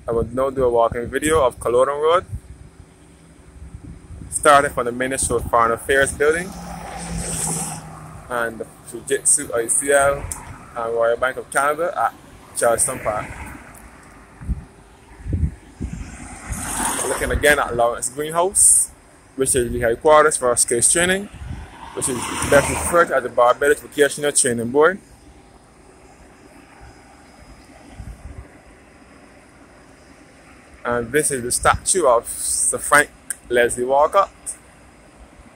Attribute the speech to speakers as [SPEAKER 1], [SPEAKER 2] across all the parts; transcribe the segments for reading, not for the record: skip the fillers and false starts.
[SPEAKER 1] I will now do a walking video of Culloden Road, starting from the Ministry of Foreign Affairs building and the Jiu-Jitsu ICL and Royal Bank of Canada at Charleston Park. Looking again at Lawrence Greenhouse, which is the headquarters for our skills training, which is best referred to as the Barbados Vocational Training Board. And this is the statue of Sir Frank Leslie Walcott,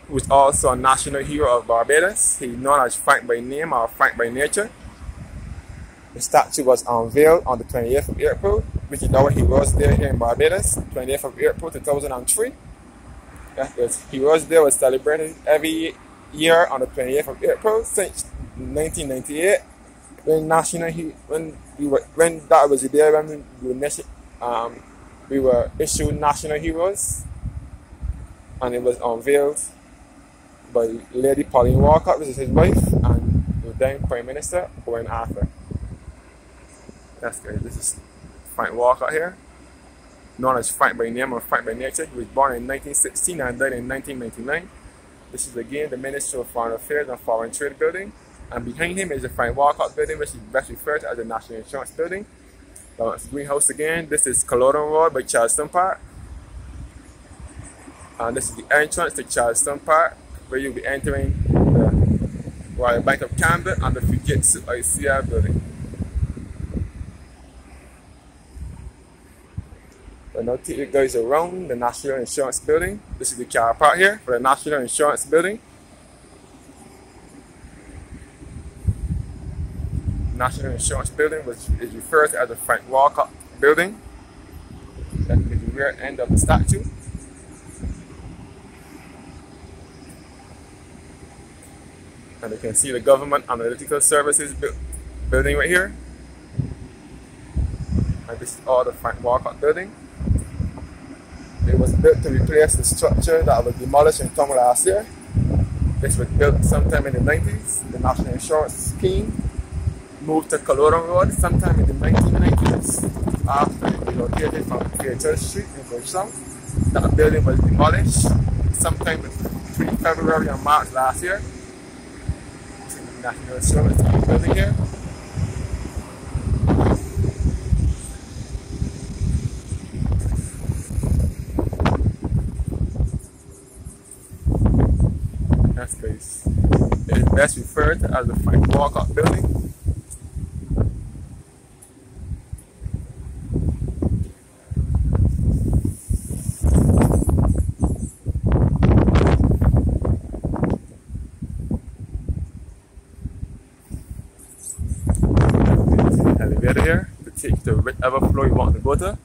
[SPEAKER 1] who is also a national hero of Barbados. He's known as Frank by name or Frank by nature. The statue was unveiled on the 28th of April, which is our Heroes Day here in Barbados, 28th of April 2003. Heroes Day was celebrated every year on the 28th of April since 1998, when that was the day when we were issued national heroes, and it was unveiled by Lady Pauline Walcott, which is his wife, and the then Prime Minister Owen Arthur. That's good. This is Frank Walcott here, known as Frank by name or Frank by nature. He was born in 1916 and died in 1999. This is again the Ministry of Foreign Affairs and Foreign Trade building, and behind him is the Frank Walcott building, which is best referred to as the National Insurance building. Lawrence Greenhouse again. This is Culloden Road by Charleston Park, and this is the entrance to Charleston Park, where you'll be entering the Royal Bank of Canada and the Jiu-Jitsu ICL building. So now take you guys around the National Insurance building. This is the car park here for the National Insurance building. National Insurance building, which is referred to as the Frank Walcott building. That is the rear end of the statue. And you can see the Government Analytical Services building right here. And this is all the Frank Walcott building. It was built to replace the structure that was demolished in town last year. This was built sometime in the 90s. The National Insurance scheme moved to Culloden Road sometime in the 1990s after it relocated from Church Street in Bridgetown. That building was demolished sometime between February and March last year. This is the National Insurance building here. That's nice. It is best referred to as the Frank Walcott building. Elevator here to take you to whichever floor you want to go to.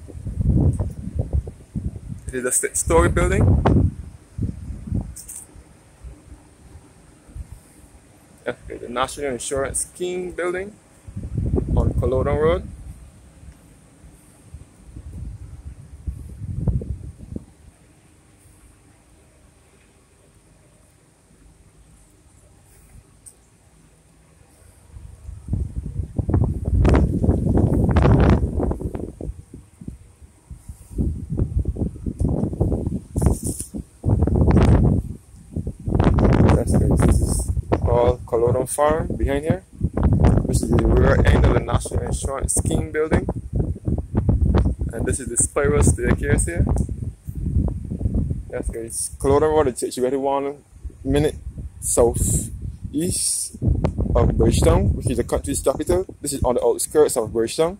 [SPEAKER 1] It is a 6-story building. Okay, the National Insurance Scheme building on Culloden Road. This is all Culloden Farm behind here, which is the rear end of the National Insurance Scheme building. And this is the spiral staircase here. Yes guys, Culloden Road is situated 1 minute southeast of Bridgetown, which is the country's capital. This is on the outskirts of Bridgetown.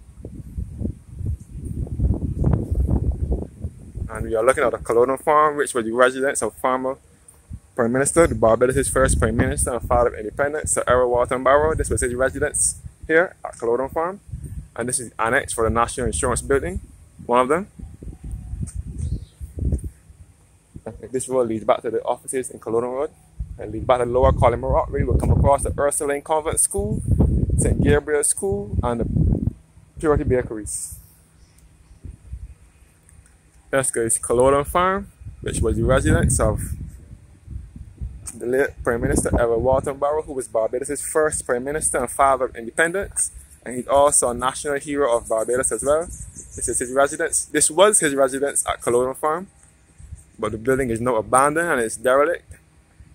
[SPEAKER 1] And we are looking at the Culloden Farm, which was the residence of former Prime Minister, the Barbados' first Prime Minister and father of independence, Sir Errol Walton Barrow. This was his residence here at Culloden Farm. And this is the annex for the National Insurance building, one of them. This road leads back to the offices in Culloden Road and leads back to Lower Colimar Rock, where you will come across the Ursuline Convent School, St. Gabriel School, and the Purity Bakeries. That's guys, Culloden Farm, which was the residence of the the late Prime Minister Errol Walton Barrow, who was Barbados' first Prime Minister and father of independence. and he's also a national hero of Barbados as well. This is his residence. This was his residence at Culloden Farm, but the building is now abandoned and it's derelict.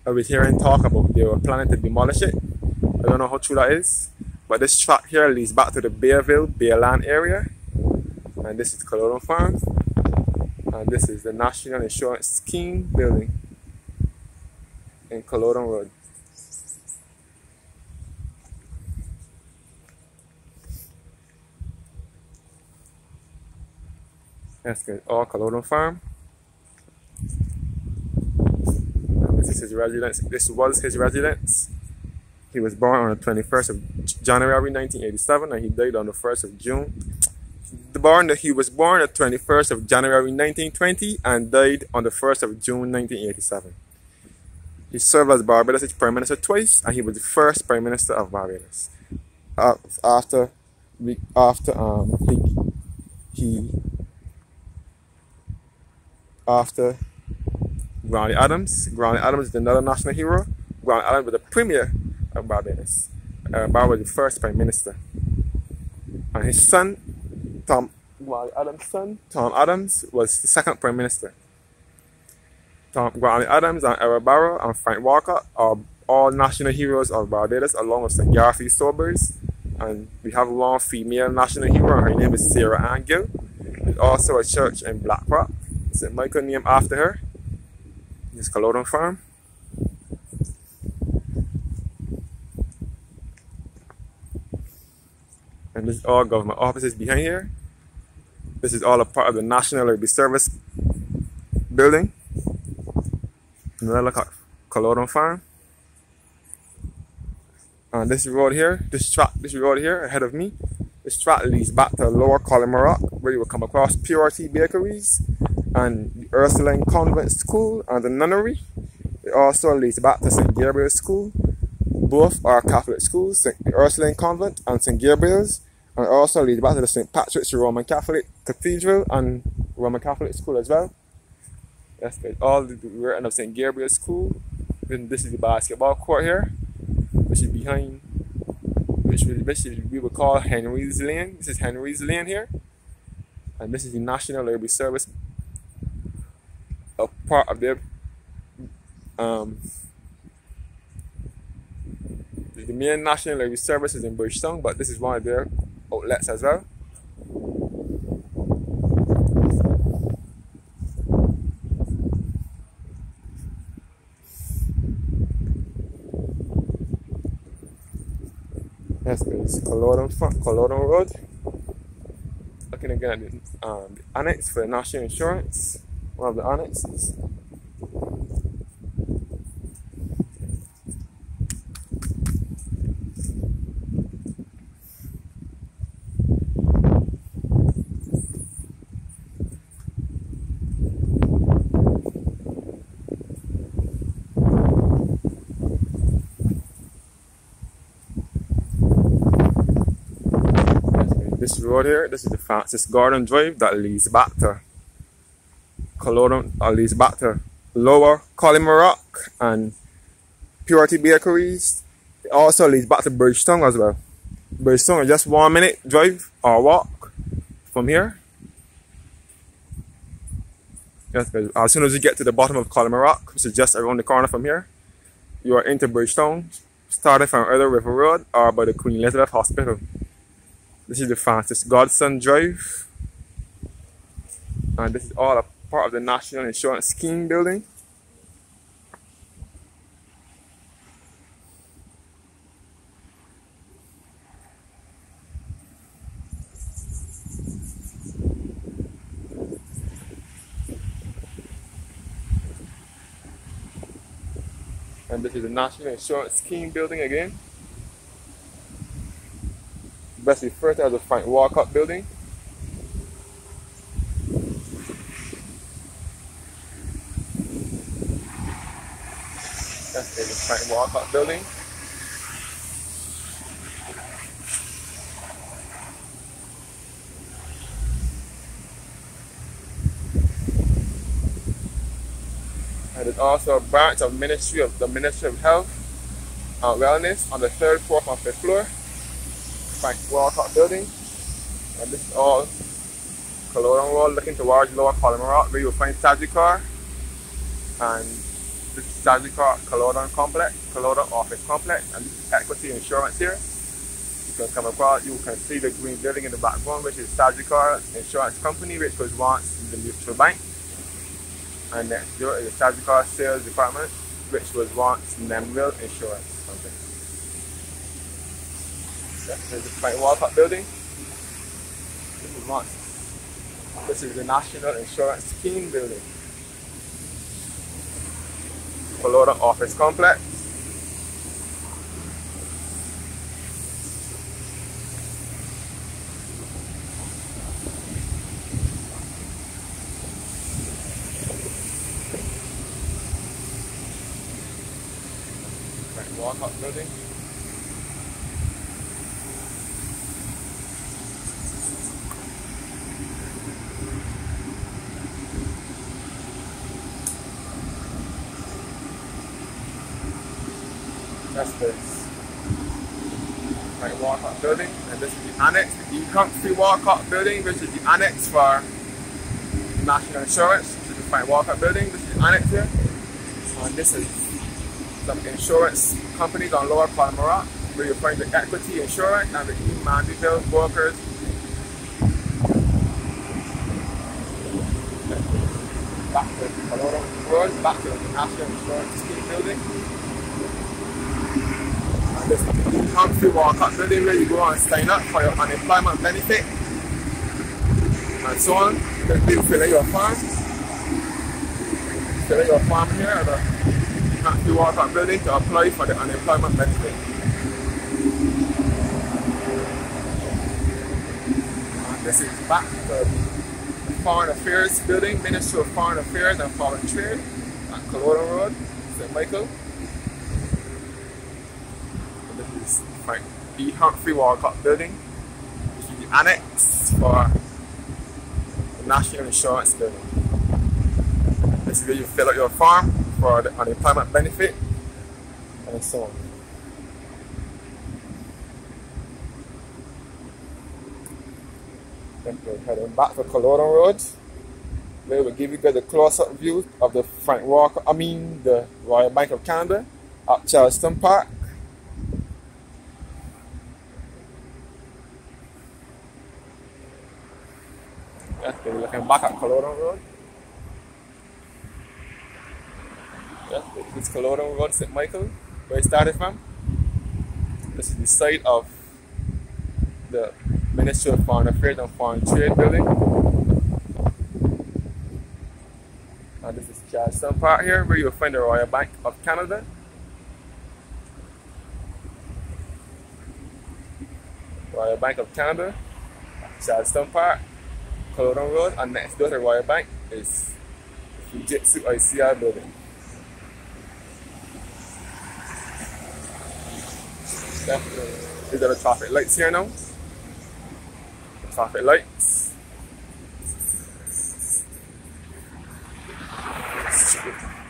[SPEAKER 1] I was hearing talk about they were planning to demolish it. I don't know how true that is, but this track here leads back to the Bayville, Bayland area, and this is Culloden Farm, and this is the National Insurance Scheme building in Culloden Road. That's good. All Culloden Farm. And this is his residence. This was his residence. He was born on the 21st of January 1987 and he died on the 1st of June. He was born on the 21st of January 1920 and died on the 1st of June 1987. He served as Barbados' Prime Minister twice and he was the first Prime Minister of Barbados. After Granny Adams. Granny Adams is another national hero. Granny Adams was the Premier of Barbados. Barbados was the first Prime Minister. And his son, Granny Adams' son, Tom Adams, was the second Prime Minister. Granny Adams and Ella Barrow and Frank Walker are all national heroes of Barbados, along with St. Garfield Sobers. And we have one female national hero, and her name is Sarah Ann Gill. There's also a church in Black Rock, St. Michael, named after her. This is Culloden Farm. And this is all government offices behind here. This is all a part of the National Library Service building. Another look at Culloden Farm. And this road here, this road here ahead of me, this track leads back to Lower Culloden Rock, where you will come across Purity Bakeries and the Ursuline Convent School and the Nunnery. It also leads back to St. Gabriel's School. Both are Catholic schools, the Ursuline Convent and St. Gabriel's, and it also leads back to the St. Patrick's Roman Catholic Cathedral and Roman Catholic School as well. That's good. All the end of St. Gabriel's School. Then this is the basketball court here, which is behind, which we would call Henry's Lane. This is Henry's Lane here, and this is the National Library Service. A part of their the main National Library Service is in Bridgetown, but this is one of their outlets as well. Yes, it's Culloden Road. Looking again at the annex for the National Insurance, one of the annexes. This road here, this is the Francis Gordon Drive that leads back to Culloden, leads back to Lower Culloden Rock and Purity Bakeries. It also leads back to Bridgetown as well. Bridgetown is just 1 minute drive or walk from here. Yes, as soon as you get to the bottom of Culloden Rock, which is just around the corner from here, you are into Bridgetown, starting from either River Road or by the Queen Elizabeth Hospital. This is the Francis Godson Drive, and this is all a part of the National Insurance Scheme building. And this is the National Insurance Scheme building again. Best referred to as the Frank Walcott building. That's the Frank Walcott building. And there's also a branch of the Ministry of Health and Wellness on the 3rd, 4th, and 5th floor. Frank Walcott building. And this is all Culloden Road looking towards Lower Rock, where you'll find Sagicor. And this is Sagicor Culloden Complex, Culloden Office Complex, and this is Equity Insurance here. You can come across, you can see the green building in the background, which is Sagicor Insurance Company, which was once the Mutual Bank. And next door is the Sagicor Sales Department, which was once Nemville Insurance Company. This is the Frank Walcott building. This is the National Insurance Scheme building. Culloden Office Complex. Frank Walcott building. That's this Frank Walcott building, and this is the annex, the Humphrey Walcott building, which is the annex for National Insurance. This is the Frank Walcott building, this is the annex here. And this is some insurance companies on Lower Rock, where you find the Equity Insurance and the Mandeville Brokers. Back to Culloden Road, back to the National Insurance Scheme building. This Humphrey Walcott building, where you go and sign up for your unemployment benefit and so on. Then you fill in your form. Fill in your form here at the Humphrey Walcott building to apply for the unemployment benefit. And this is back to the Foreign Affairs building, Ministry of Foreign Affairs and Foreign Trade at Culloden Road, St. Michael. This is Frank E. Humphrey Walcott building. This is the annex for the National Insurance building. This is where you fill out your form for the unemployment benefit and so on. Then we're heading back to Culloden Road, where we'll give you guys a close-up view of the the Royal Bank of Canada at Charleston Park. Yeah, we're looking back at Culloden Road. Yeah, this is Culloden Road, St. Michael, where I started from. This is the site of the Ministry of Foreign Affairs and Foreign Trade building. And this is Charleston Park here, where you'll find the Royal Bank of Canada. Royal Bank of Canada, Charleston Park, Culloden Road, and next door to the Royal Bank is the Fujitsu ICR building. These are the traffic lights here now. The traffic lights.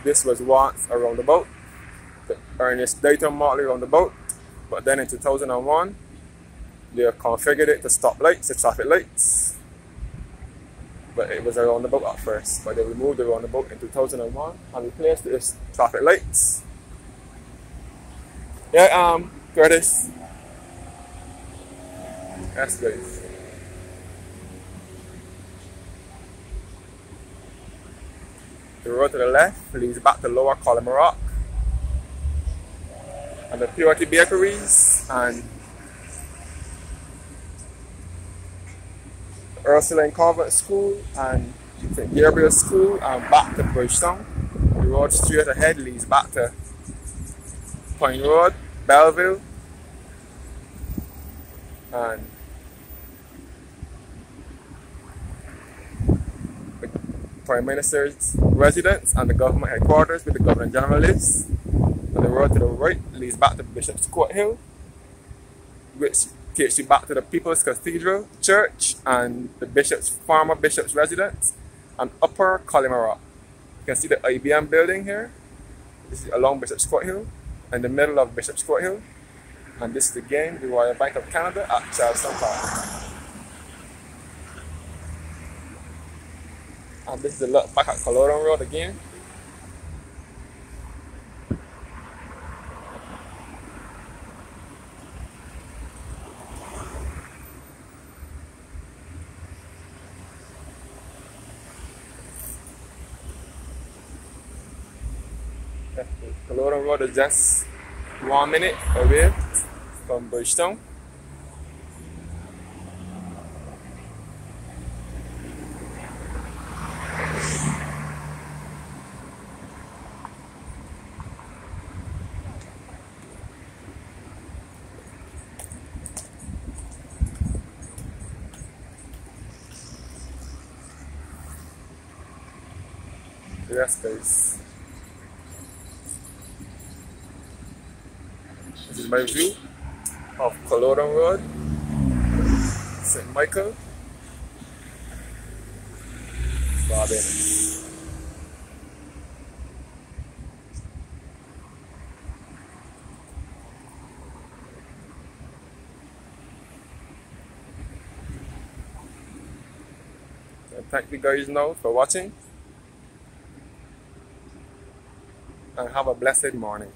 [SPEAKER 1] This was once a roundabout, the Ernest Dayton Motley roundabout, but then in 2001 they configured it to stop lights, the traffic lights. But it was a roundabout at first, but they removed the roundabout in 2001 and replaced it with traffic lights. Yeah, Curtis. Yes, guys. The road to the left leads back to Lower Rock and the Purity Bakeries and Ursuline Convent School and St. Gabriel School and back to Bridgetown. The road straight ahead leads back to Point Road, Belleville, and the Prime Minister's residence and the government headquarters where the Governor General is. And the road to the right leads back to Bishop's Court Hill, which takes you back to the People's Cathedral Church and the former Bishop's residence and Upper Rock. You can see the IBM building here. This is along Bishop's Court Hill, in the middle of Bishop's Court Hill. And this is again the Royal Bank of Canada at Charleston Park. And this is the look back at Culloden Road again. Culloden Road is just 1 minute away from Bridgetown. Yes, guys. This is my view of Culloden Road, St. Michael, Barbados. So thank you guys now for watching, and have a blessed morning.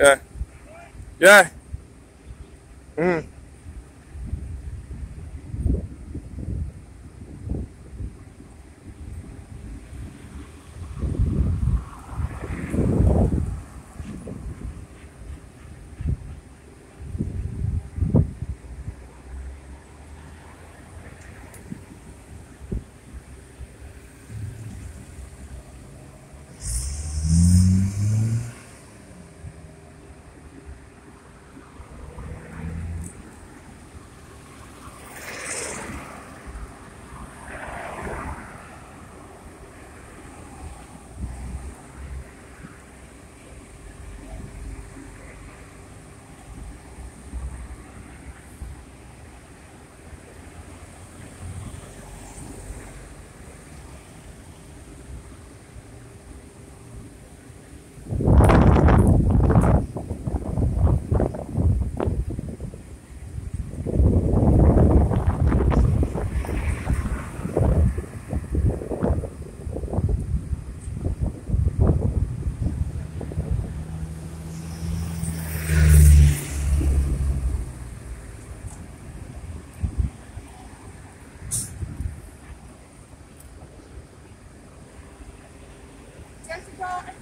[SPEAKER 1] Yeah. Yeah.
[SPEAKER 2] Jessica.